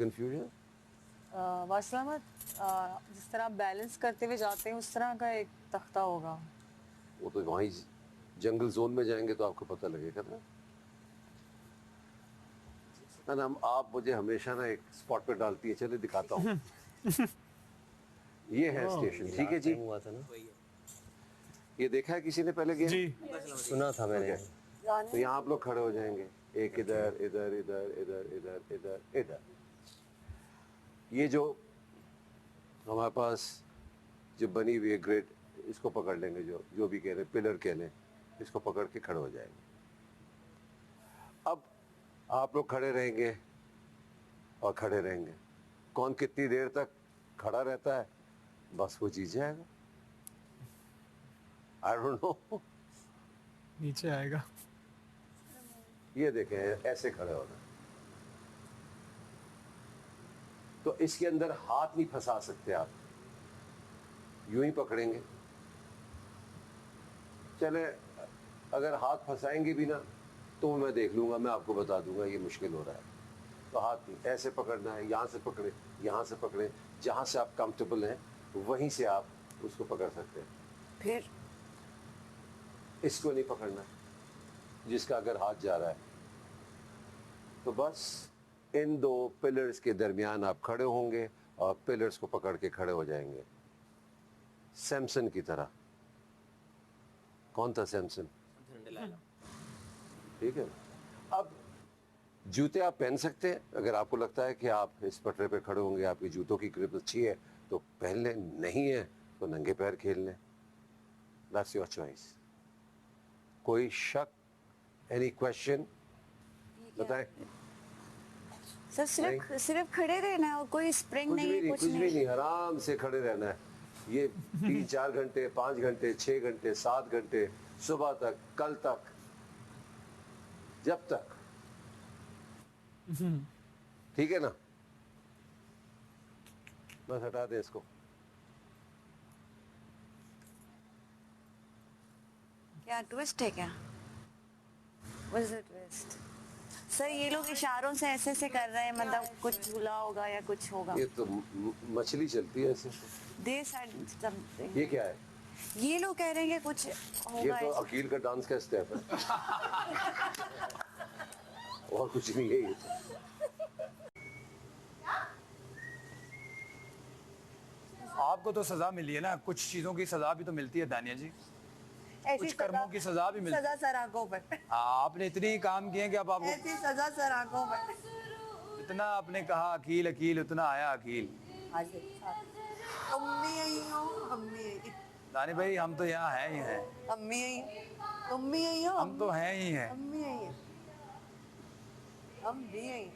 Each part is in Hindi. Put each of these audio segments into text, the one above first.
कंफ्यूजन वासलामत जिस तरह आप बैलेंस करते हुए जाते हैं उस तरह का एक तख्ता होगा। वो तो वहीं जंगल जोन में जाएंगे तो आपको पता लगेगा ना आप मुझे हमेशा ना एक स्पॉट पे डालती है। चलिए दिखाता हूँ। ये है स्टेशन, ठीक है जी। हुआ था ना, ये देखा है किसी ने पहले गया? जी सुना था मैंने। तो यहाँ आप लोग खड़े हो जाएंगे, एक इधर इधर इधर इधर इधर इधर इधर। ये जो हमारे पास जो बनी हुई है ग्रिड, इसको पकड़ लेंगे, जो जो भी कह रहे हैं, पिलर कह लें, इसको पकड़ के खड़े हो जाएंगे। अब आप लोग खड़े रहेंगे और खड़े रहेंगे। कौन कितनी देर तक खड़ा रहता है बस वो जीत जाएगा। I don't know. नीचे आएगा। ये देखें, ऐसे खड़े होना। तो इसके अंदर हाथ नहीं फंसा सकते आप, यूं ही पकड़ेंगे। चले अगर हाथ फंसाएंगे भी ना तो मैं देख लूंगा, मैं आपको बता दूंगा ये मुश्किल हो रहा है। तो हाथ नहीं, ऐसे पकड़ना है। यहाँ से पकड़े, यहाँ से पकड़े, जहाँ से आप कंफर्टेबल हैं वहीं से आप उसको पकड़ सकते हैं। फिर इसको नहीं पकड़ना जिसका अगर हाथ जा रहा है। तो बस इन दो पिलर्स के दरमियान आप खड़े होंगे और पिलर्स को पकड़ के खड़े हो जाएंगे, सैमसन की तरह। कौन था सैमसन? ठीक है। अब जूते आप पहन सकते हैं, अगर आपको लगता है कि आप इस पटरे पे खड़े होंगे, आपकी जूतों की ग्रिप अच्छी है तो पहन लें, नहीं है तो नंगे पैर खेल लें। That's your choice. कोई शक, एनी क्वेश्चन? बताएं। सर सिर्फ खड़े रहना है और कोई स्प्रिंग नहीं, कुछ कुछ भी नहीं, आराम से खड़े रहना है। ये 3-4 घंटे, 5 घंटे, 6 घंटे, 7 घंटे, सुबह तक, कल तक, जब तक। ठीक है ना? बस हटा दे इसको। क्या ट्विस्ट है क्या? What is the twist? Sir ये लोग इशारों से ऐसे से कर रहे हैं, मतलब कुछ झूला होगा या कुछ होगा। ये तो मछली चलती है ऐसे। They said something. ये क्या है? ये लोग कह रहे हैं कि कुछ ये होगा तो ऐसे। अकील का डांस का स्टेप है। और कुछ नहीं है ये तो। आपको तो सजा मिली है ना, कुछ चीजों की सजा भी तो मिलती है दानिया जी। कुछ कर्मों की सजा भी मिलती है। सजा सर आंखों पर। आपने इतनी काम किए कि अब आपको ऐसी सजा सर आंखों पर। इतना आपने कहा अकील अकील, उतना आया अकील। अम्मी आई हो, अम्मी आई। दानी भाई हम तो यहाँ हैं ही हैं। अम्मी आई, अम्मी आई हो। हम तो हैं ही हैं। अम्मी आई है, हम भी आई।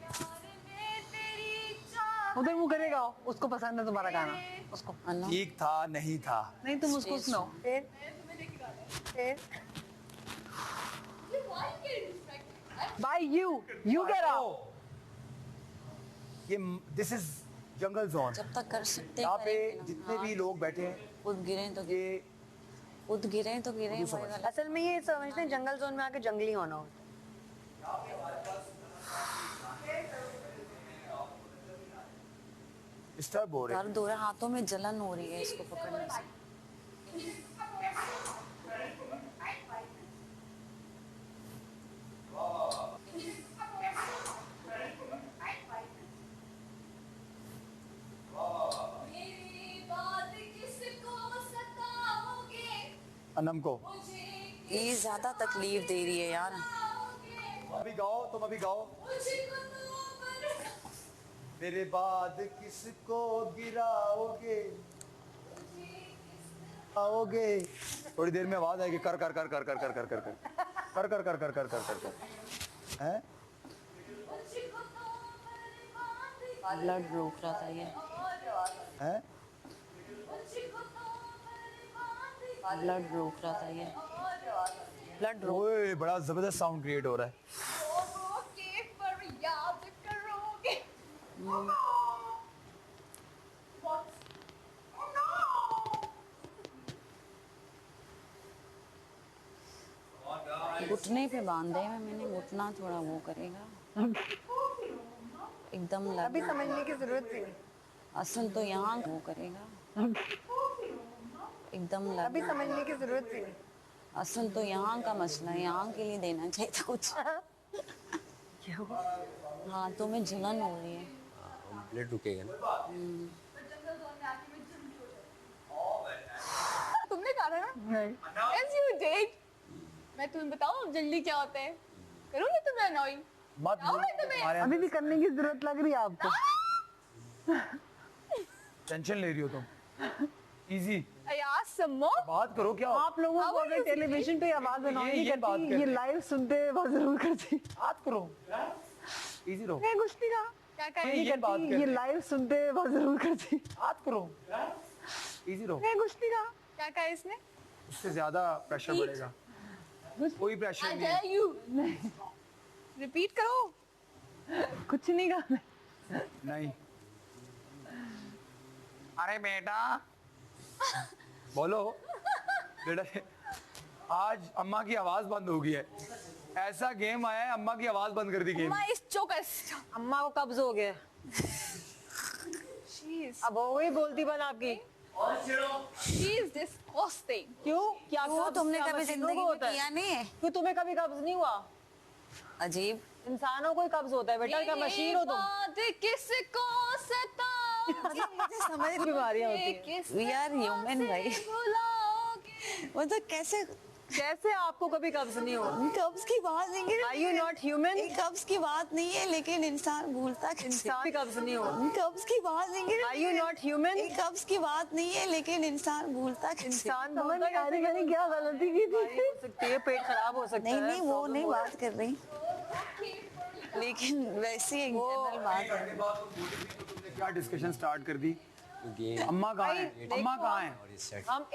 उधर मुंह करेगा, उसको पसंद है तुम्हारा गाना, उसको। ठीक था नहीं था, नहीं तुम उसको सुनो। फिर By you get out. ये दिस इज जंगल जोन। जब तक कर सकते यहाँ पे करेंगे ना। जितने भी लोग बैठे हैं, खुद गिरे तो ये खुद गिरे तो गिरे। असल में ये समझते हैं जंगल जोन में आके जंगली होना होता डिस्टर्ब हो रहे हैं। दर्द हो रहा है, हाथों में जलन हो रही है इसको पकड़ने से। अनम को ये ज्यादा तकलीफ दे रही है यार। अभी गाओ, तुम अभी गाओ। मेरे बाद किसको गिराओगे, आओगे। थोड़ी देर में आवाज आएगी, कर कर कर कर कर कर कर कर कर कर कर कर कर कर कर कर कर। हैं? ब्लड रोक रहा था ये। हैं? ब्लड रोक रहा था ये। ब्लड रोक। ओए बड़ा जबरदस्त साउंड क्रिएट हो रहा है। घुटने पे बांधे हैं, मैंने घुटना थोड़ा वो करेगा। एकदम अभी लग समझने की जरूरत भी नहीं, असल तो यहाँ वो करेगा एकदम लग अभी समझने की जरूरत भी नहीं। असल तो यहाँ का मसला है, यहाँ के लिए देना चाहिए था कुछ। हाँ तुम्हें जलन हो रही है। ब्लड रुकेगा ना। तुमने कहा था ना नहीं, As you did. मैं तुम्हें बताऊं अब जल्दी क्या होता है। करूंगी तुम्हें annoying? मत बताऊं मैं तुम्हें? तुम्हारे अभी भी करने की जरूरत लग रही है आपको। टेंशन ले रही हो तुम। Easy I asked some more. बात करो क्या आप लोगों को अगर टेलीविजन पे आवाज अनाउंस नहीं ये बात करती, कर ये रहे हैं। लाइव सुनते हुए बात जरूर करती। बात करो इजी रहो। मैं कुछ नहीं कहा, क्या कहा? ये बात कर ये रहे हैं। लाइव सुनते हुए बात जरूर करती। बात करो इजी रहो। मैं कुछ नहीं कहा। क्या कहा इसने? उससे ज्यादा प्रेशर बढ़ेगा। कोई प्रेशर I नहीं है। dare you. Repeat करो. कुछ नहीं कहा। नहीं अरे बेटा बोलो बेटा आज अम्मा की आवाज बंद हो गई है। ऐसा गेम आया है अम्मा की आवाज बंद कर दी गेम। Amma is chokers. अम्मा को कब्ज हो गया, She is. अब हो गई बोलती बन आपकी। She is disgusting. क्यों? क्या वो कब्ज तुमने क्या कभी मशीनों जिंदगी को में होता है? किया नहीं है? क्यों तुम्हें कभी कब्ज नहीं हुआ? अजीब। इंसानों को ही कब्ज होता है बेटा, क्या मशीन हो तुम? बात किसको सताओगे? मुझे समझ बीमारियां होती हैं। किस We are human भाई। भुलाओगे? वो तो कैसे कैसे आपको कभी कब्ज नहीं हुआ? कब्ज की बात नहीं कर Are you not human? कब्ज की बात नहीं है, लेकिन इंसान भूलता कैसे? इंसान भी कब्ज नहीं हुआ। कब्ज की बात नहीं कर Are you not human? कब्ज की बात नहीं है, लेकिन इंसान भूलता कैसे? इंसान भूलता कैसे? मैंने क्या गलती की थी? हो सकती है, पेट खराब हो सकता नहीं है। नहीं, वो नहीं बात कर रही, लेकिन वैसे एक जनरल बात है। तुमने क्या डिस्कशन स्टार्ट कर दी? गेम अम्मा कहाँ है? देखो, अम्मा कहाँ है? और इस सेट हम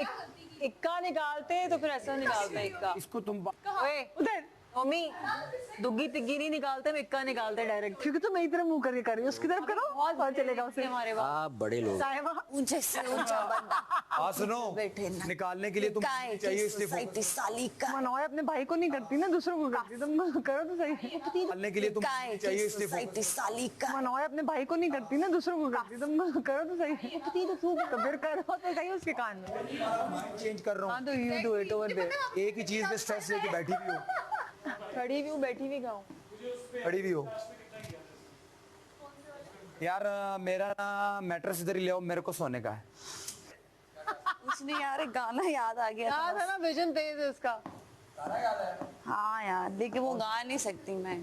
इक्का निकालते हैं तो फिर ऐसा निकालते हैं इक्का। इसको तुम ओए उधर मम्मी, दुग्गी तिग्गी नहीं निकालते, हम इक्का निकालते डायरेक्ट, क्योंकि तुम मेरी तरफ मुंह करके कर रही हो, उसकी तरफ करो और चलेगा उसे। हमारे आप बड़े लोग साहिबा, ऊंचे से ऊंचा बंदा हाँ सुनो बैठे ना। निकालने के लिए तुम काय की चाहिए इसलिए सोसाइटी साली का मनोय अपने भाई को नहीं करती ना, दूसरों को करती, तुम करो तो सही। निकालने के लिए तुम काय चाहिए की इसलिए सोसाइटी साली का मनोय अपने भाई को नहीं करती ना, दूसरों को करती, तुम करो तो सही। तो फिर करो तो सही उसके कान में। चेंज कर रहा हाँ हूँ। तो you do it over there. एक ही चीज पे स्ट्रेस लेके बैठी भी हो, खड़ी भी हूँ, बैठी भी गाऊँ। खड़ी भी हो। यार मेरा ना मैट्रेस इधर ही ले आओ, मेरे को सोने का है। कुछ नहीं यार, एक गाना याद आ गया याद था। है ना, विजन तेज है उसका। हाँ यार, लेकिन वो गा नहीं सकती मैं।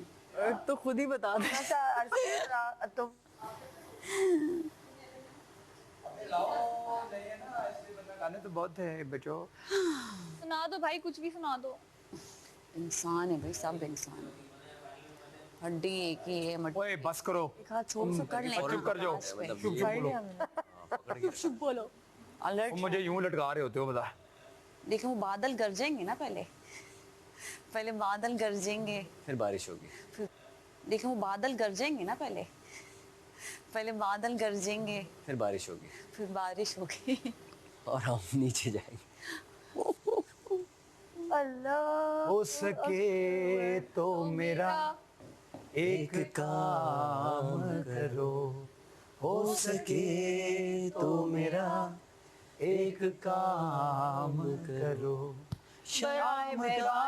तो खुद ही बता दो। तो गाने तो बहुत है बच्चों। सुना दो भाई, कुछ भी सुना दो। इंसान है भाई, सब इंसान है, हड्डी एक ही है, ओए बस करो, छोड़ से कर और चुप कर जाओ। मतलब चुप ये बोलो। चुप बोलो। अलर्ट। तुम मुझे यूं लटका रहे होते हो बता। लेकिन वो बादल गरजेंगे ना, पहले बादल गरजेंगे, फिर बारिश होगी। लेकिन वो बादल गरजेंगे ना, पहले बादल गरजेंगे, फिर बारिश होगी फिर बारिश होगी। और हम नीचे जाएंगे। अल्लाह हो सके तो मेरा एक काम करो, हो सके तो मेरा एक काम करो। शाम का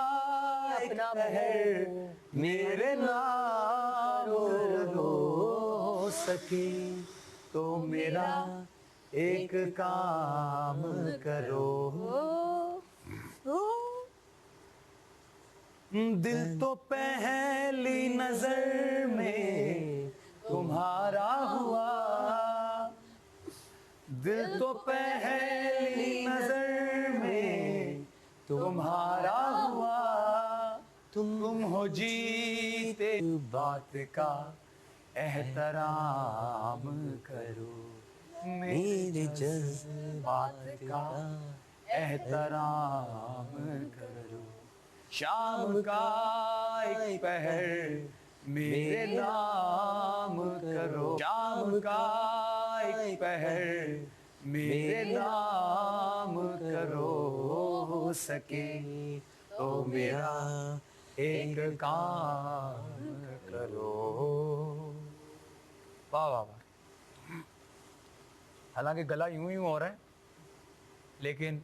एक पहर मेरे नाम करो, हो सके तो मेरा एक काम करो। दिल तो पहली नजर में तुम्हारा हुआ, दिल तो पहली नजर में तुम्हारा हुआ। तुम हो जीते, बात का एहतराम करो, मेरे जज्बात का एहतराम करो। शाम का एक पहर मेरे नाम करो, शाम का एक पहर मेरे नाम करो, हो सके तो मेरा एक काम करो। वाह वाह वाह। हालांकि गला यूं यूं हो रहा है, लेकिन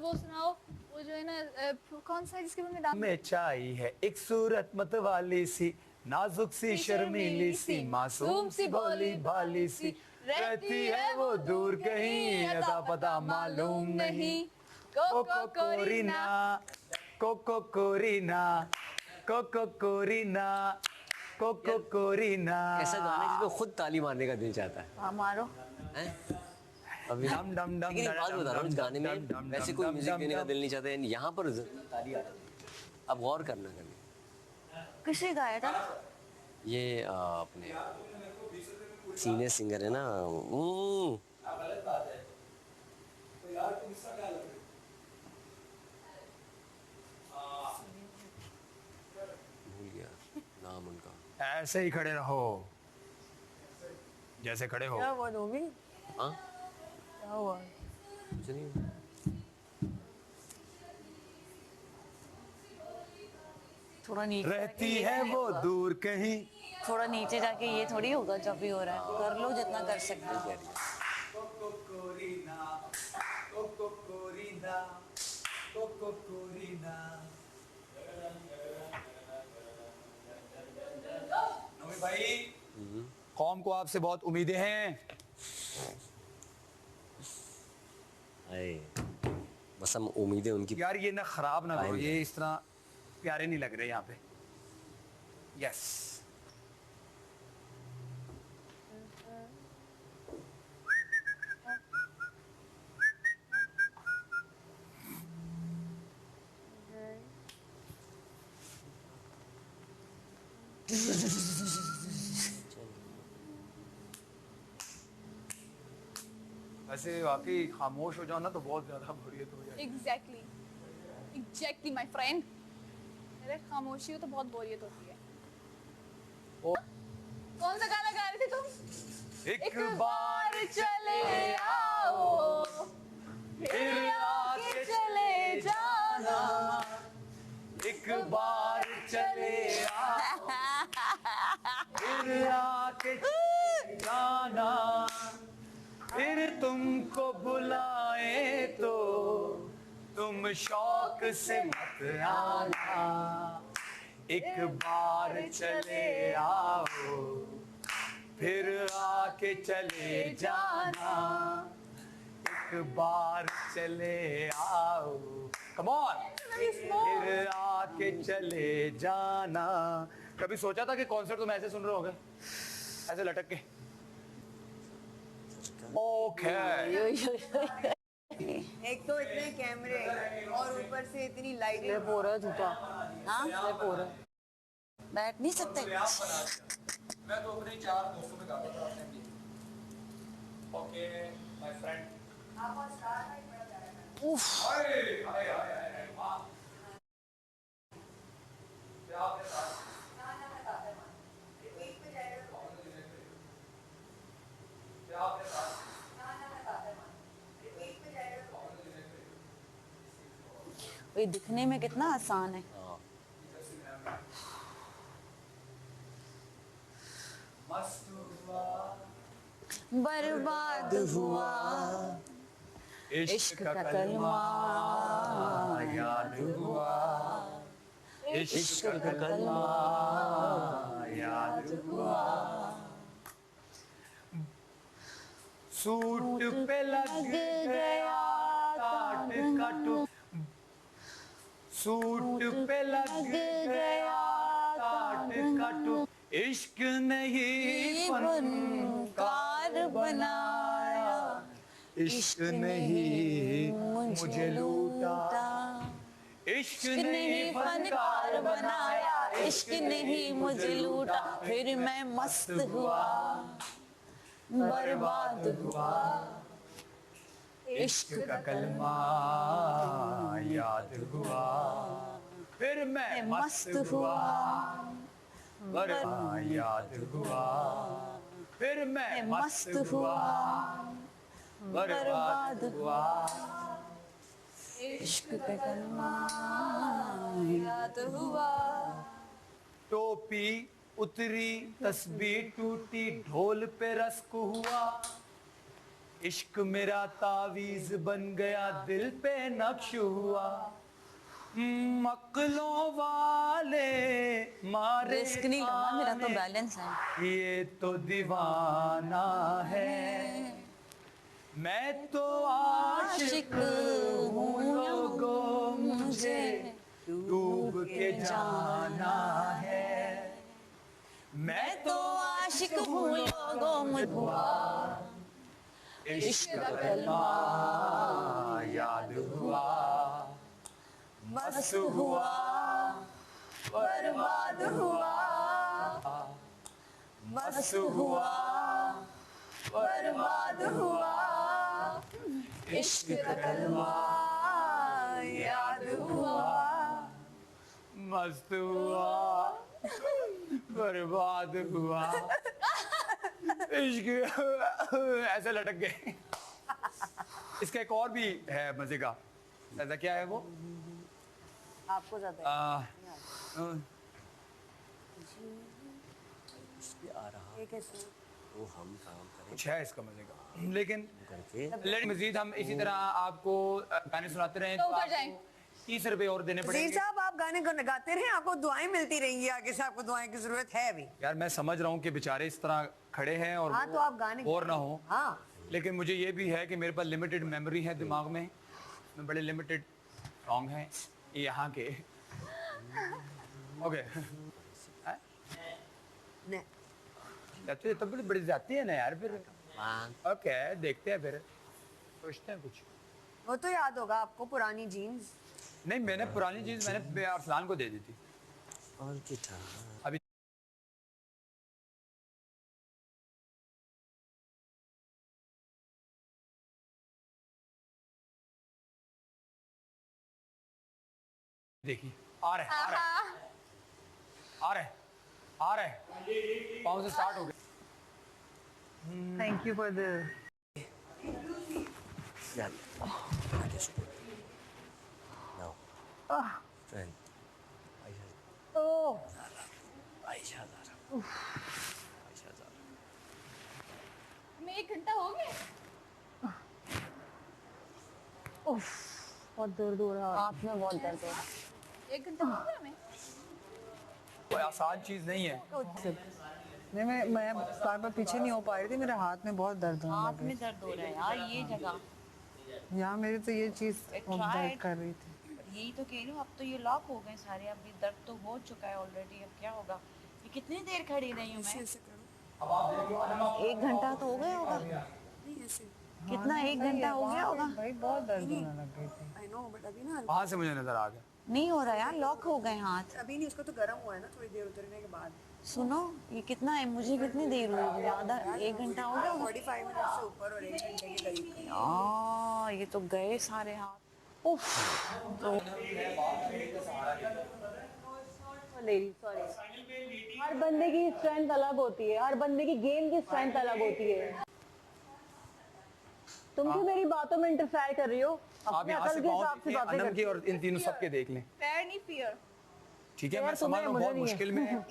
वो सुनाओ, वो जो है ना कौन सा है जिसके में डांस में चाई है एक सूरत मत वाली सी, नाजुक सी शर्मीली सी, मासूम सी भोली भाली सी, रहती है वो दूर कहीं, अता पता मालूम नहीं। कोको कोरीना, कोको कोरीना, कोको कोरीना, कोको कोरीना। ऐसा गाना जिसमें खुद ताली मारने का दिल चाहता है। हाँ मारो। हैं? अभी डम डम डम लेकिन एक बात बता रहा हूँ, इस गाने में डम डम वैसे डम कोई डम म्यूजिक डम देने का डम। दिल नहीं चाहता है, यहाँ पर ताली आ जाती है। अब गौर करना कभी। किसने गाया था? ये अपने सीनियर सिंगर है ना, भूल गया नाम उनका। ऐसे ही खड़े रहो जैसे खड़े हो। क्या हुआ नोमी? हाँ क्या हुआ? कुछ नहीं। थोड़ा नीचे रहती है वो दूर कहीं। थोड़ा नीचे जाके ये थोड़ी होगा जब भी हो रहा है, कर लो जितना कर सकते हो। कोको कोरीना, कोको कोरीना, कोको कोरीना। नवी भाई, कौम को आपसे बहुत उम्मीदें हैं। अरे बस हम उम्मीदें उनकी। यार ये ना खराब ना करो, Fine. ये इस तरह प्यारे नहीं लग रहे यहाँ पे। यस वैसे वाकई खामोश हो जाओ ना तो बहुत ज्यादा बोरियत हो जाएगी। Exactly exactly my friend. अरे खामोशी हो तो बहुत बोरियत होती है। कौन सा गाना गा रहे थे तुम? एक बार चले आओ फिर आके चले जाना, एक बार चले आओ फिर आके चले जाना, फिर तुमको बुलाए तो तुम शौक से मत आना। एक बार चले आओ फिर आके चले जाना, एक बार चले आओ। कम ऑन, फिर आके चले जाना। कभी सोचा था कि कॉन्सर्ट तुम ऐसे सुन रहे होगे, ऐसे लटक के? ओके एक तो इतने कैमरे और ऊपर से इतनी लाइटें। स्लिप हो रहा है जूता। हाँ स्लिप हो रहा है। बैठ नहीं सकते। मैं तो अपने 4 दोस्तों में गाता था अपने। Okay my friend. उफ। हाय हाय हाय वाह। क्या आपने कहा? क्या आपने कहा? ये दिखने में कितना आसान है। मस्त हुआ बर्बाद हुआ इश्क का कलमा याद हुआ, इश्क का कलमा याद हुआ। सूट पे लग गया काट काटो, सूट पे लग गया काट काटो। इश्क नहीं फनकार बनाया, इश्क नहीं मुझे लूटा। इश्क नहीं फनकार बनाया, इश्क नहीं मुझे लूटा, फिर मैं मस्त हुआ बर्बाद हुआ। इश्क का कलमा याद हुआ, फिर मैं मस्त हुआ बर्बाद याद हुआ, फिर मैं मस्त हुआ बर्बाद हुआ। इश्क का कलमा याद हुआ। टोपी उतरी तस्बीह टूटी ढोल पे रस्क हुआ, इश्क मेरा तावीज बन गया दिल पे नक्श हुआ, मक्लों वाले मारे रिस्क नहीं लगा, मेरा तो बैलेंस है। ये तो दीवाना है, मैं तो आशिक हूँ लोगों, मुझे डूब के जाना है, मैं तो आशिक हूँ लोगों मुझे इश्क का कलमा याद हुआ, मस्त हुआ बर्बाद हुआ, मस्त हुआ बर्बाद हुआ, इश्क का कलमा याद हुआ, मस्त हुआ बर्बाद हुआ, इश्क ऐसे लटक गए। इसका एक और भी है मजे का, ऐसा क्या है वो? आपको ज्यादा ये कैसे? वो हम काम करें कुछ है इसका मजे का, लेकिन करके लेकिन मजीद हम इसी तरह आपको गाने सुनाते रहें तो तो उतर आपको जाएं। 30 रुपए और देने वजीर पड़ेंगे। साहब आप गाने गाते रहें, आपको दुआएं मिलती रहेंगी, आगे से आपको दुआएं की जरूरत है अभी। यार मैं समझ रहा हूँ कि बेचारे इस तरह खड़े हैं और हाँ, वो तो आप गाने और ना हो, हाँ लेकिन मुझे ये भी है कि मेरे पास लिमिटेड मेमोरी है दिमाग में बड़े लिमिटेड सॉन्ग हैं यहाँ के। ओके नहीं, जाते तब बड़ी जाती है ना यार फिर। ओके देखते हैं फिर, सोचते हैं कुछ। वो तो याद होगा आपको पुरानी जीन्स। नहीं मैंने पुरानी चीज मैंने अरसलान को दे दी थी और कितना अभी। देखिए आ रहे आ रहे आ रहे आ रहे पाँव से स्टार्ट हो गए। Thank you for the Yeah. I just put. No. Friend. Oh Aisha Zara. Aisha Zara. हमें 1 घंटा हो गया। उफ बहुत दर्द हो रहा है। हाथ में बहुत दर्द हो रहा है। 1 घंटा हो गया हमें। कोई आसान चीज नहीं है। नहीं मैं बार बार पीछे नहीं हो पा रही थी, मेरे हाथ में बहुत दर्द होने हाथ लगा। में दर्द हो रहा है यार, ये जगह यहाँ मेरी तो ये चीज I दर्द tried. कर रही थी। यही तो कह रही हूँ, अब तो ये लॉक हो गए सारे, अब ये दर्द तो हो चुका है ऑलरेडी, अब क्या होगा? ये कितनी देर खड़ी रही हूँ मैं? 1 घंटा तो हो गया होगा। कितना 1 घंटा हो गया होगा? भाई बहुत दर्द होने लग गई थी। आई नो, बट अभी ना वहां से मुझे नजर आ गया। नहीं हो रहा यार, लॉक हो गए हाथ। अभी नहीं, उसको तो गर्म हुआ है ना थोड़ी देर उतरने के बाद। सुनो ये कितना है, मुझे कितनी देर हुई? ज्यादा 1 घंटा हो गया होगा। 45 मिनट से ऊपर और 1 घंटे के करीब। ये तो गए सारे हाथ। उफ सॉरी, हर बंदे की स्ट्रेंथ अलग होती है, हर बंदे की गेम की स्ट्रेंथ अलग होती है। तुम क्यों मेरी बातों में इंटरफेयर कर रही हो? आप अपने यहाँ अकल से के हिसाब से बातें अनम करती की और इन तीनों सबके देख लें। पैर नहीं फियर। ठीक है यार, मैं समझ रहा हूँ मुझे बहुत नहीं है। मुश्किल में है,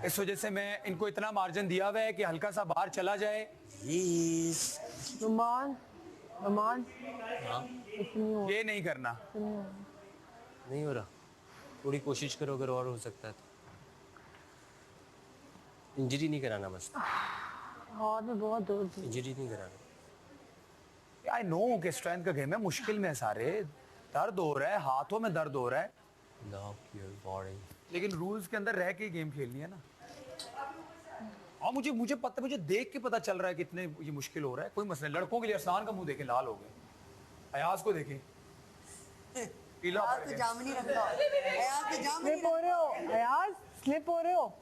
इस वजह से मैं इनको इतना मार्जिन दिया हुआ है कि हल्का सा बाहर चला जाए। Yes. नुमान नुमान हाँ इतनी हो ये नहीं करना। नहीं हो रहा, थोड़ी कोशिश करो अगर और हो सकता है तो। इंजरी नहीं कराना बस, हाथ में बहुत दर्द है। इंजरी नहीं कराना। आई नो कि स्ट्रेंथ का गेम है, मुश्किल में है सारे, दर्द हो रहा है, हाथों में दर्द हो रहा है, Lock your body. लेकिन रूल्स के अंदर रह के गेम खेलनी है ना। और मुझे पता, मुझे देख के पता चल रहा है कितने ये मुश्किल हो रहा है। कोई मसला नहीं। लड़कों के लिए अरसलान का मुंह देखे लाल हो गए, अयाज को देखे पीला यार पड़ तो गया। जाम नहीं रखता, यार तो जाम नहीं स्लिप हो रहे हो यार, स्लिप हो रहे हो।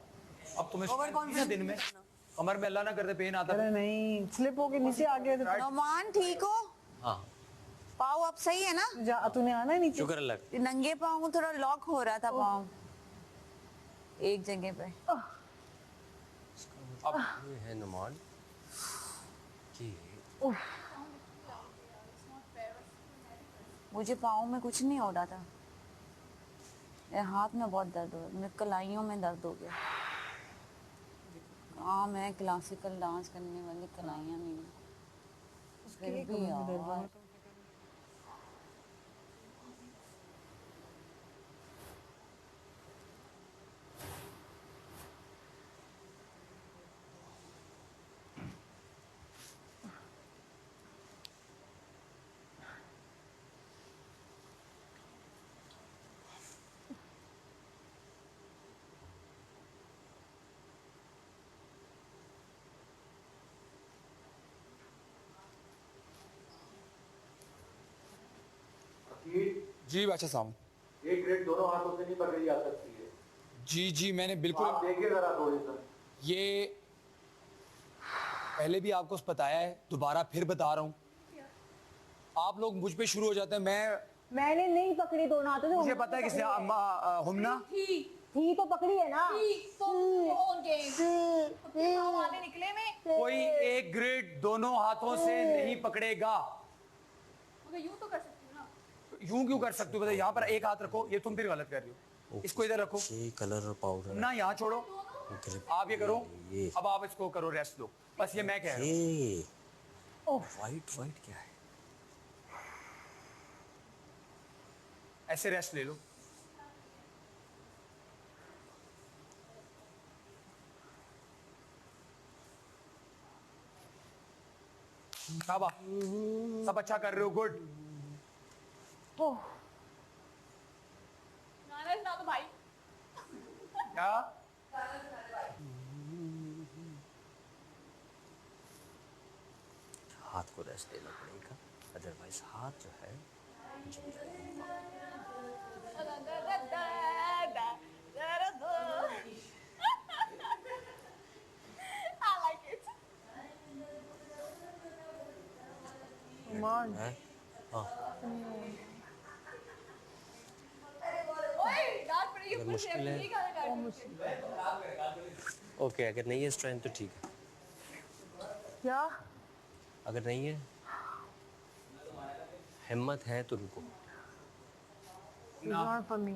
अब तुम्हें Over strength नहीं है दिन में confidence। कमर में अल्लाह ना करते पेन आता अरे नहीं, स्लिप होके नीचे आ गया तो नौमान ठीक हो? हाँ पाँव अब सही है ना? तूने आना है नीचे। शुक्र अल्लाह। नंगे पाँव थोड़ा लॉक हो रहा था पाँव एक जगह पे। अब ये है नुमान कि मुझे पाँव में कुछ नहीं हो रहा था, मेरे हाथ में बहुत दर्द हो रहा, मेरे कलाइयों में दर्द हो गया। हाँ मैं क्लासिकल डांस करने वाली कलाइयाँ नहीं हूँ। फिर भी यार जी बादशाह साहब। ये ग्रेड दोनों हाथों से नहीं पकड़ी जा सकती है। जी जी मैंने बिल्कुल आप देखिए जरा थोड़ी सा। ये पहले भी आपको बताया है, दोबारा फिर बता रहा हूँ। आप लोग मुझ पे शुरू हो जाते हैं। मैंने नहीं पकड़ी दोनों हाथों से। मुझे पता है किसने हुमना थी तो पकड़ी है ना। निकले में कोई एक ग्रिड दोनों हाथों से नहीं पकड़ेगा। मगर यूं तो कर सकती हूँ ना। यूं क्यों कर सकते हो? बताओ, यहाँ पर एक हाथ रखो, ये तुम फिर गलत कर रही हो। इसको इधर रखो, ये कलर पाउडर ना यहाँ छोड़ो, आप ये करो। अब आप इसको करो, रेस्ट दो, बस ये मैं कह रहा हूँ। ये वाइट वाइट क्या है? ऐसे रेस्ट ले लो। शाबाश, सब अच्छा कर रहे हो, गुड। गाना सुना दो भाई। क्या हाथ को रेस्ट देना पड़ेगा, अदरवाइज हाथ जो है जम जाएगा। I like it. हैं? हाँ, ओए डांट पड़ेगी अगर फिर से। मुश्किल है- ये गाना डांट। ओके, अगर नहीं है स्ट्रेंथ तो ठीक है, क्या? अगर नहीं है हिम्मत है तो रुको। Not for me.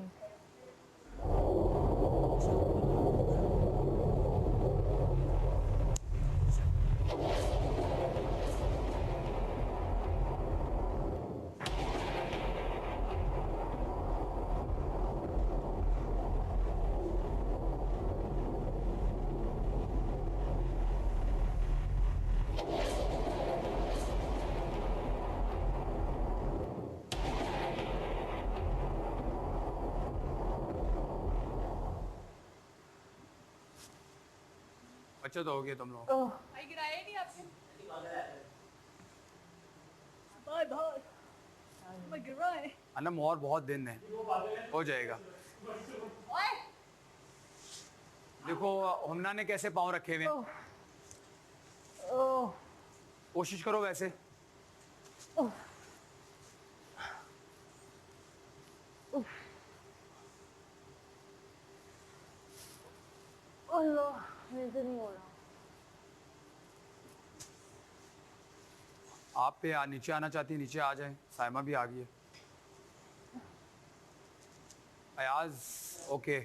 अच्छा तो हो गया तुम लोग। भाई गिराया ही नहीं आपने। Bye bye. मैं गिर रहा है। अनम और बहुत दिन है, हो जाएगा। ओए देखो हुमना ने कैसे पाँव रखे हुए हैं। कोशिश करो वैसे। अल्लाह, मेरे से नहीं हो रहा। आप पे नीचे आना चाहती है, नीचे आ जाए। साइमा भी आ गई है। अयाज ओके।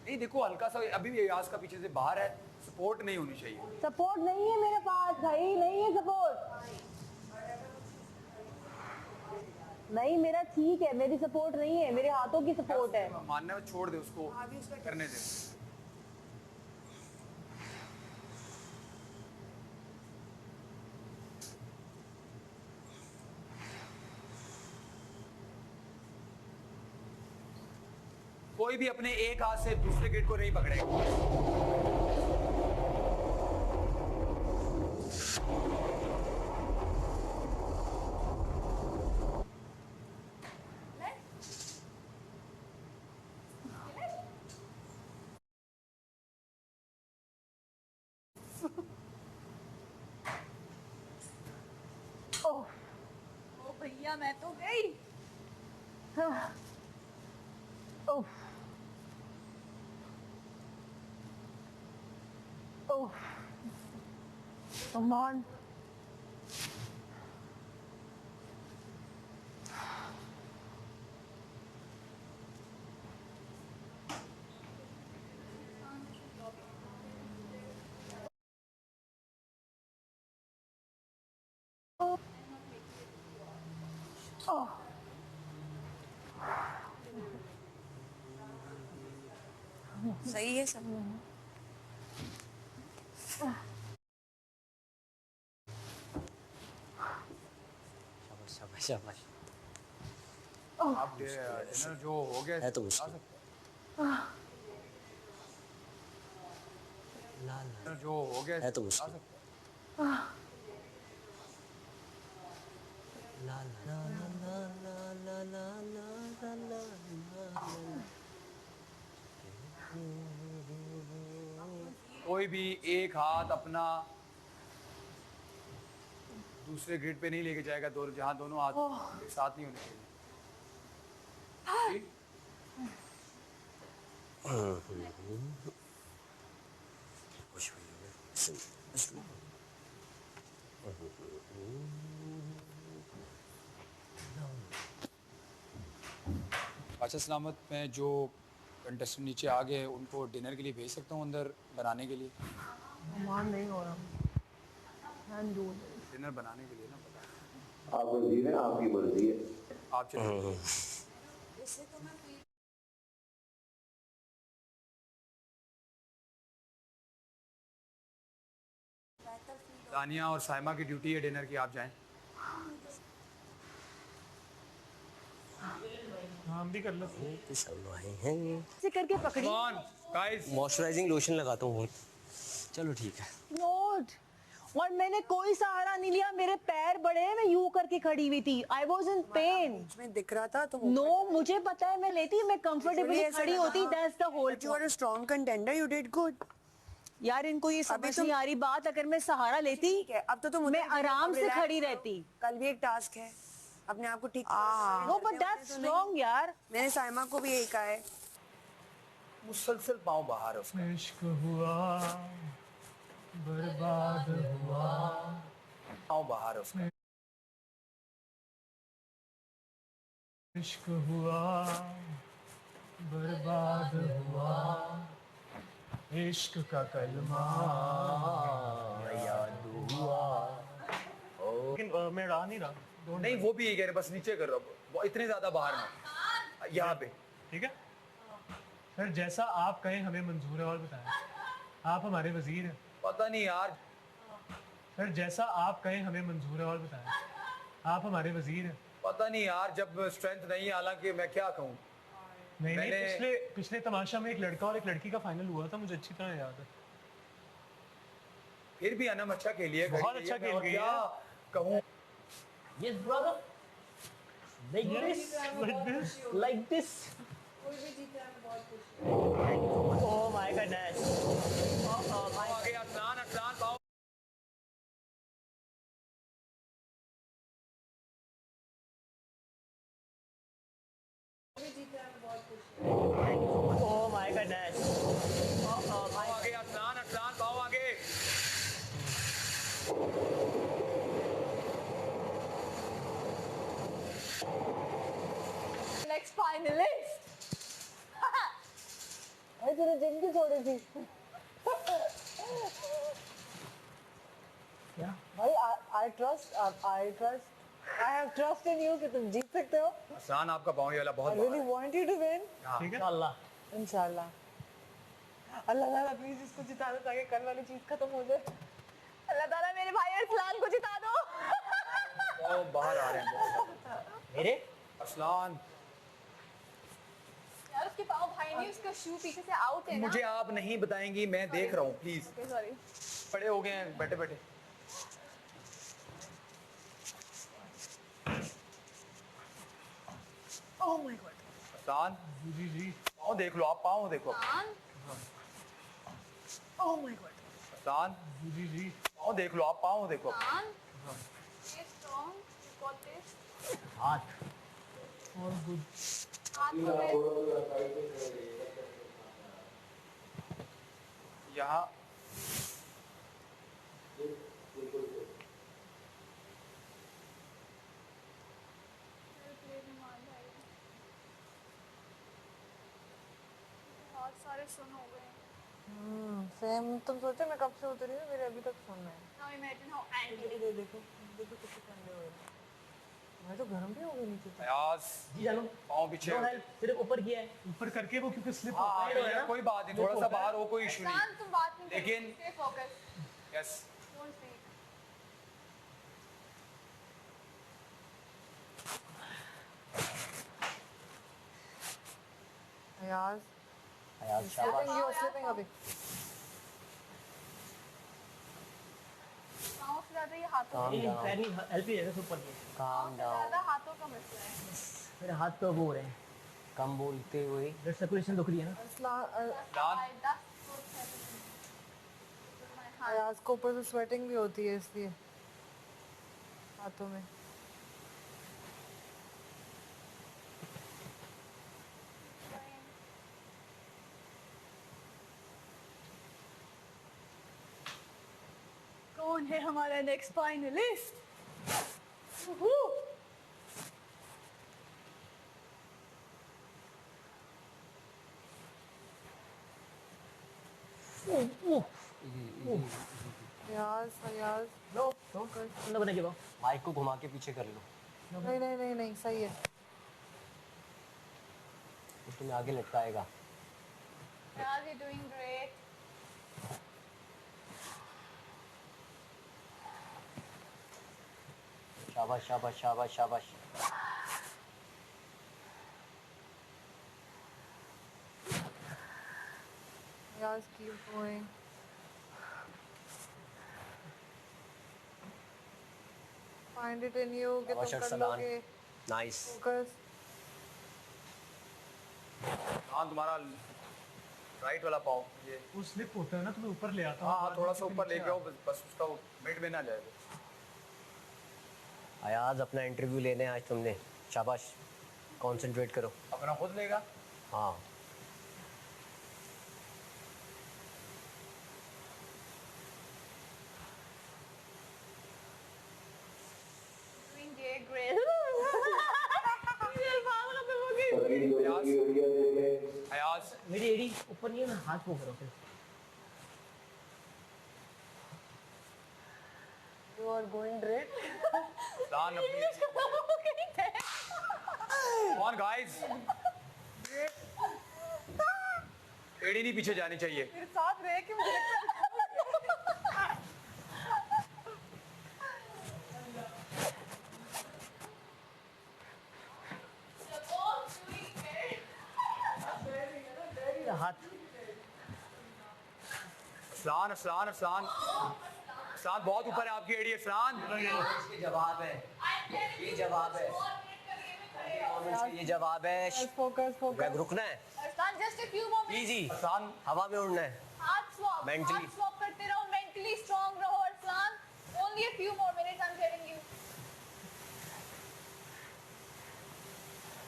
नहीं देखो, हल्का सा अभी भी अयाज का पीछे से बाहर है, सपोर्ट नहीं होनी चाहिए। सपोर्ट नहीं है मेरे पास भाई, नहीं है सपोर्ट। नहीं, मेरा ठीक है, मेरी सपोर्ट नहीं है, मेरे हाथों की सपोर्ट है। मानना छोड़ दे, उसको करने दे। कोई भी अपने एक हाथ से दूसरे गेट को नहीं पकड़ेगा। ओ भैया मैं तो गई। Oh. Oh. Come on. Oh. सही है सब। शाबाश शाबाश शाबाश। आप डिनर जो हो गया है तो आ मुश्किल। सकते ला हैं। ला डिनर जो हो गया है तो आ मुश्किल। सकते हैं। ला ला ला ला ला ला ला ला ला। कोई भी एक हाथ अपना दूसरे ग्रिड पे नहीं लेके जाएगा, जहाँ दोनों हाथ एक साथ नहीं होने चाहिए। ठीक? खुश हुई हो सही बस लो। अच्छा सलामत, मैं जो कंटेस्टेंट नीचे आ गए उनको डिनर के लिए भेज सकता हूँ अंदर बनाने के लिए? मान नहीं हो रहा। डिनर बनाने के लिए ना पता आप वजीर हैं, आपकी मर्जी है। आप चलिए। तानिया और साइमा की ड्यूटी है डिनर की, आप जाएं। हम भी कर लो। सब आए हैं। ऐसे करके पकड़ी। Come on, guys. Moisturising lotion लगाता हूँ। चलो ठीक है। नोट। और मैंने कोई सहारा नहीं लिया, मेरे पैर बड़े हैं, मैं यूं करके खड़ी हुई थी। I was in pen. में दिख रहा था तो नो मुझे पता है, मैं लेती, मैं कंफर्टेबली खड़ी होती। That's the whole. You are a strong contender, you did good. यार इनको ये समझ तो- नहीं आ रही बात। अगर मैं सहारा लेती ठीक है, अब तो तुम मैं आराम से relax खड़ी करो। रहती। कल भी एक टास्क है, अपने आप को ठीक नो बट दैट्स स्ट्रांग यार। मैंने साइमा को भी यही कहा है। मुसलसल पाँव बाहर है उसका। इश्क हुआ बर्बाद हुआ। पाँव बाहर है उसका। इश्क हुआ बर्बाद हुआ। इश्क का कलमा याद हुआ। लेकिन मैं रहा नहीं रहा। नहीं वो भी ये कह रहे, बस नीचे कर रहा, इतने ज्यादा बाहर ना, यहाँ पे। ठीक है सर, जैसा आप कहें हमें मंजूर है। और बताएं, आप हमारे वजीर हैं। पता नहीं यार। सर जैसा आप कहें हमें मंजूर है। और बताएं, आप हमारे वजीर हैं। पता नहीं यार, जब स्ट्रेंथ नहीं, हालांकि मैं क्या कहूँ। नहीं नहीं, मैंने- पिछले तमाशा में एक लड़का और एक लड़की का फाइनल हुआ था, मुझे अच्छी तरह याद है। फिर भी अनम अच्छा खेली है, बहुत घड़ी अच्छा है, मैं और खेल गई क्या कहूँ। Yes brother. Like this. Like this. Like this. Oh my goodness. आगे अदनान, अदनान पाओ। Oh my goodness. आगे अदनान, अदनान पाओ आगे। Next finalist. भाई तूने जिम की छोड़ी थी। भाई I trust, I have trust in you कि तुम जीत सकते हो। अदनान आपका पाँव ये वाला बहुत आई रियली बाहर है। Want you to win. ठीक है। अल्लाह। इंशाल्लाह। अल्लाह ताला प्लीज इसको जिता दो ताकि कल वाली चीज खत्म हो जाए। अल्लाह ताला मेरे भाई अरसलान को जिता दो। पाँव बाहर आ रहे हैं बहुत ज्यादा। मेरे अरसलान, यार उसके पाँव भाई नहीं, उसका शू पीछे से आउट है ना। मुझे आप नहीं बताएंगी, मैं देख रहा हूँ, प्लीज। सॉरी। बड़े हो गए हैं बैठे बैठे। Oh my god. Arsalan ji ji. पाँव देख लो, आप पाँव देखो। Oh my god. Arsalan ji ji. पाँव देख लो, आप पाँव देखो। और गुड। यहाँ बहुत सारे सुन हो गए सेम तुम सोचो मैं कब से उतरी हूँ मेरे अभी तक सुन है नाउ इमेजिन हाउ एंग्री देखो देखो देखो कितने ठंडे हो रहे हैं मैं तो गर्म भी हो गई नीचे से। अयाज जी जानो पाँव पीछे नो हेल्प सिर्फ ऊपर किया है ऊपर करके वो क्योंकि स्लिप हाँ ये कोई बात नहीं, थोड़ा सा बाहर हो कोई इशू नहीं, शांत तुम बात नहीं लेकिन- stay focus yes don't speak Ayaz Ayaz शाबाश यू आर स्लिपिंग अभी पाँव से ज्यादा ये हाथों काम का डाउन पैर नहीं हेल्प ही है बस ऊपर की काम से डाउन ज्यादा हाथों का मसला है मेरे हाथ तो वो हो रहे हैं कम बोलते हुए ब्लड सर्कुलेशन रुक रही है ना अयाज को ऊपर से स्वेटिंग भी होती है इसलिए हाथों में कौन है हमारा next finalist Ayaz Ayaz no no ठंडा बने के बाद माइक को घुमा के पीछे कर लो नहीं नहीं नहीं नहीं सही है तो तुम्हें आगे लटकाएगा यार यू डूइंग ग्रेट शाबाश शाबाश शाबाश शाबाश Ayaz keep going find it in you कि शाबाश तुम कर अरसलान लोगे नाइस फोकस हाँ तुम्हारा राइट वाला पाँव ये वो स्लिप होता है ना तो मैं ऊपर ले आता हाँ हाँ थोड़ा सा ऊपर लेके आओ बस उसका मिड में ना जाए वो। अयाज अपना इंटरव्यू लेने आज तुमने शाबाश कंसंट्रेट करो अपना खुद लेगा हाँ डूइंग ग्रेट ये पागल हो गई अयाज मेरी एड़ी ऊपर नहीं है ना हाथ को करो फिर यू आर गोइंग ग्रेट दान अपनी ऑन गाइस एड़ी नहीं पीछे जानी चाहिए मेरे साथ रह के मुझे लगता है हाथ अस्लान अस्लान अस्लान अस्लान बहुत ऊपर है आपकी एड़ी अस्लान ये जवाब है ये जवाब है ये जवाब है फोकस फोकस रुकना है Arsan just a few moments easy Aslan हवा में उड़ना है हाथ स्वैप Mentally. हाथ स्वैप करते रहो मेंटली स्ट्रांग रहो Arsan only a few more minutes I am telling you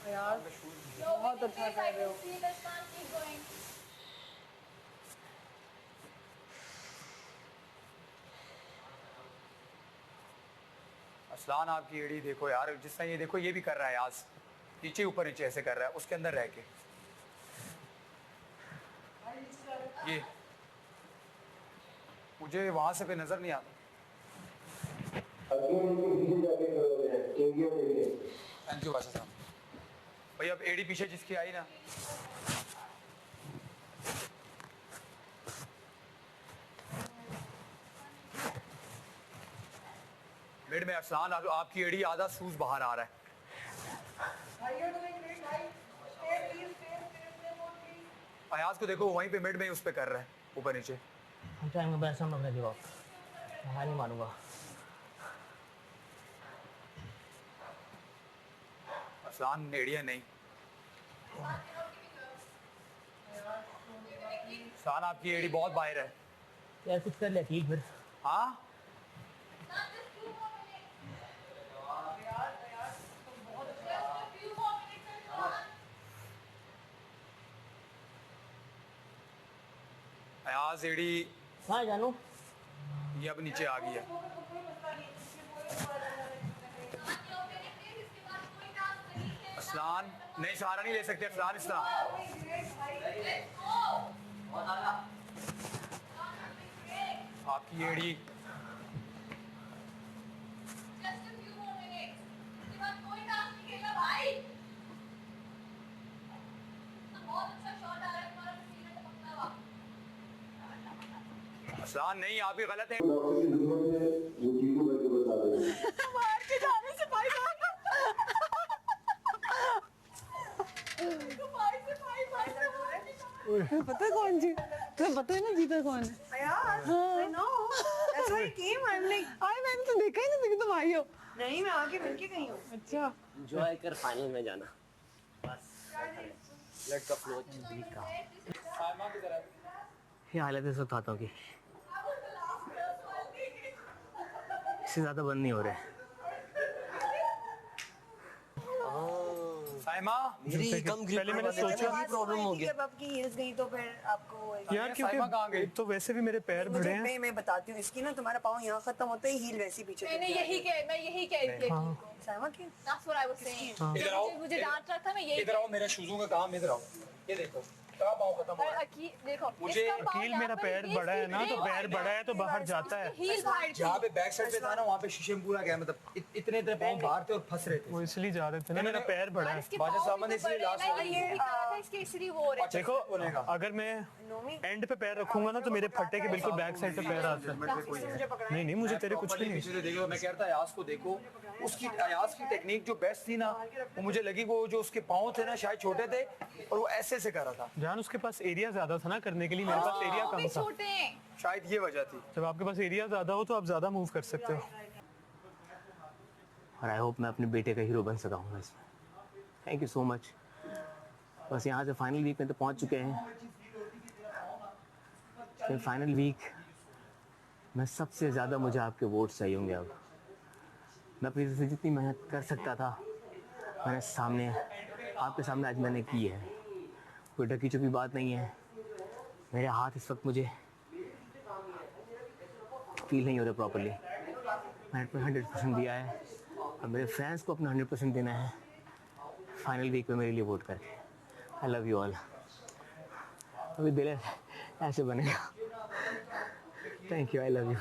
यार बहुत अच्छा कर रहे हो अरसान कीप गोइंग अस्लान आपकी एड़ी देखो यार जिस तरह ये देखो ये भी कर रहा है आज नीचे ऊपर नीचे ऐसे कर रहा है उसके अंदर रह के ये मुझे वहां से कोई नजर नहीं आता थैंक यू बादशाह साहब भाई अब एड़ी पीछे जिसकी आई ना मिड में अरसलान आपकी एड़ी आधा सूज बाहर आ रहा है अयाज को देखो वहीं पे मिड में उस पे कर रहा है ऊपर नीचे हम टाइम में बैठा मैं गिव अप हार नहीं मानूंगा अरसलान एड़िया नहीं अरसलान आपकी एड़ी बहुत बाहर है यार कुछ कर ले अकील फिर हाँ अयाज एडी हाँ जानू ये अब नीचे आ गई है। असलान नहीं, सहारा नहीं ले सकते। असलान इस्लाम आपकी एड़ी असलान नहीं, आप ही गलत हैं। बाहर के जाने से भाई पता है कौन जी? तुम्हें पता है ना जीता कौन है? I know. That's why I came. I'm like, मैंने तो देखा ही नहीं कि तुम आई हो। नहीं मैं आके मिल के गई हूँ। अच्छा एंजॉय कर फाइनल में जाना बस। लेट द फ्लो बी का ये हालत है। सब खाता हूँ कि इससे ज़्यादा बंद नहीं हो रहे। साइमा मेरी कम ग्रिप पहले मैंने सोचा प्रॉब्लम हो गया। जब आपकी हील्स गई तो फिर आपको यार, साइमा कहाँ क्योंकि गई? एक तो वैसे भी मेरे पैर बड़े हैं। मैं बताती हूँ इसकी ना, तुम्हारा पाँव यहाँ खत्म होता है, हील वैसी पीछे मैं यही कह रही थी। साइमा की That's what I was saying. इधर आओ, मुझे डांट रहा था, मैं यही इधर आओ, मेरे शूजों का काम इधर आओ। ये देखो कहाँ पाँव खत्म हो रहा है। देखो मुझे इसका पाँव अकील यहाँ मेरा पर पैर ये बड़ा है ना, तो सीधे पैर बड़ा है तो बाहर जाता है। हील बाहर थी। जहाँ पे बैक साइड पे था ना, वहाँ पे शीशे में पूरा गया, मतलब इतने इतने पाँव बाहर थे और फंस रहे थे। वो इसलिए जा रहे थे ना, मेरा पैर बड़ा है। इसके बाजा पाँव सामान भी इसलिए बड़े हैं, लास्ट मैं यही कहा था, इसके इसलिए वो हो रहे हैं। देखो बनेगा। अगर मैं एंड पे पैर रखूंगा ना तो मेरे फट्टे के बिल्कुल बैक साइड पे पैर आता है। नहीं नहीं, मुझे तेरे कुछ भी नहीं। पीछे से देखो, मैं कह रहा था अयाज को देखो, उसकी अयाज की टेक्निक जो बेस्ट थी ना, वो मुझे लगी वो जो उसके पाँव थे ना शायद छोटे थे और वो ऐसे से कर रहा था। जान उसके पास एरिया ज्यादा था ना करने के लिए, मेरे पास एरिया वो कम भी था। छोटे हैं। शायद ये वजह थी। जब आपके पास एरिया ज्यादा हो तो आप ज्यादा मूव कर सकते हो। और आई होप मैं अपने बेटे का हीरो बन सका हूँ इसमें। Thank you so much. बस यहाँ से फाइनल वीक में तो पहुँच चुके हैं। फिर फाइनल वीक में सबसे ज़्यादा मुझे आपके वोट चाहिए होंगे। अब मैं अपनी तरफ से जितनी मेहनत कर सकता था मैंने सामने आपके सामने आज मैंने की है। कोई ढकी छुपी बात नहीं है। मेरे हाथ इस वक्त मुझे फील नहीं हो रहा प्रॉपरली। मैंने अपना 100% दिया है। अब मेरे फैंस को अपना 100% देना है फाइनल वीक में मेरे लिए वोट करके। I love you all. अभी दिल ऐसे बनेगा। Thank you, I love you.